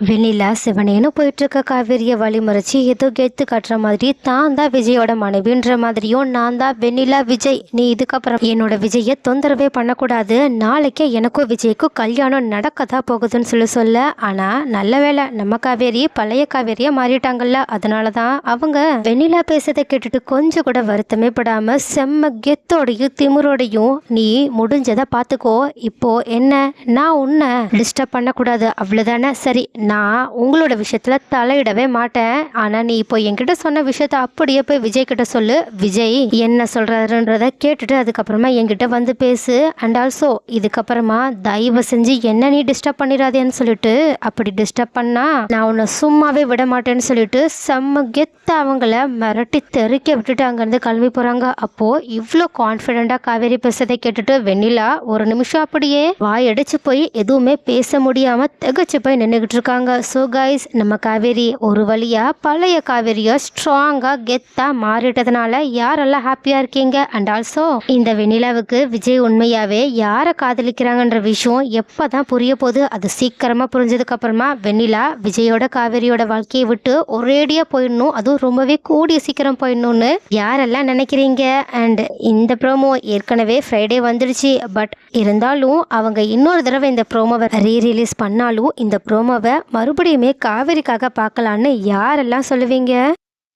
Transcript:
வெண்ணிலா சிவனேன்னு போயிட்டு இருக்க காவேரியை வழிமறைச்சு ஏதோ கெத்து காட்டுற மாதிரி தான் தான் விஜயோட மனைவின்ற மாதிரியும் நான் தான் வெண்ணிலா விஜய், நீ இதுக்கப்புறம் என்னோட விஜயை தொந்தரவே பண்ணக்கூடாது, நாளைக்கே எனக்கும் விஜய்க்கும் கல்யாணம் நடக்கதான் போகுதுன்னு சொல்ல. ஆனா நல்ல வேலை நம்ம காவேரி பழைய காவேரியா மாறிட்டாங்கல்ல, அதனாலதான் அவங்க வெண்ணிலா பேசுறதை கேட்டுட்டு கொஞ்சம் கூட வருத்தமே படாம செம்ம கெத்தோடையும் திமுறோடையும் நீ முடிஞ்சதை பார்த்துக்கோ, இப்போ என்ன நான் உன்னை டிஸ்டர்ப் பண்ணக்கூடாது அவ்வளவுதானே, சரி நான் உங்களோட விஷயத்துல தலையிடவே மாட்டேன், ஆனா நீ இப்போ என்கிட்ட சொன்ன விஷயத்த அப்படியே போய் விஜய் கிட்ட சொல்லு, விஜய் என்ன சொல்றாருன்றத கேட்டுட்டு அதுக்கப்புறமா என்கிட்ட வந்து பேசு, அண்ட் ஆல்சோ இதுக்கப்புறமா தயவு செஞ்சு என்ன நீ டிஸ்டர்ப் பண்ணிடாதேன்னு சொல்லிட்டு, அப்படி டிஸ்டர்ப் பண்ணா நான் உன்னை சும்மாவே விட மாட்டேன்னு சொல்லிட்டு செம்ம கெத்த அவங்கள மிரட்டி தெறிக்க விட்டுட்டு அங்கேருந்து கிளம்பி போறாங்க. அப்போ இவ்வளோ கான்ஃபிடென்ட்டா காவேரி பேசுறதை கேட்டுட்டு வெண்ணிலா ஒரு நிமிஷம் அப்படியே வாய் அடிச்சு போய் எதுவுமே பேச முடியாம திகச்சு போய் நின்றுகிட்டு இருக்காங்க. ஸோ கைஸ், நம்ம காவேரி ஒரு வழியா பழைய காவேரியா ஸ்ட்ராங்கா கெத்தா மாறிட்டதுனால யாரெல்லாம் ஹாப்பியா இருக்கீங்க? அண்ட் ஆல்சோ இந்த வெண்ணிலாவுக்கு விஜய் உண்மையாவே யாரை காதலிக்கிறாங்கன்ற விஷயம் எப்பதான் புரிய போகுது, அது சீக்கிரமா புரிஞ்சதுக்கு அப்புறமா வெண்ணிலா விஜயோட காவேரியோட வாழ்க்கையை விட்டு ஒரேடியா போயிடணும், அதுவும் ரொம்பவே கூடிய சீக்கிரம் போயிடணும்னு யாரெல்லாம் நினைக்கிறீங்க? அண்ட் இந்த ப்ரோமோ ஏற்கனவே ஃப்ரைடே வந்துடுச்சு, பட் இருந்தாலும் அவங்க இன்னொரு தடவை இந்த ப்ரோமோவை ரீரிலீஸ் பண்ணாலும் இந்த ப்ரோமோவை மறுபடியுமே காவேரிக்காக பார்க்கலான்னு யாரெல்லாம் சொல்லுவீங்க?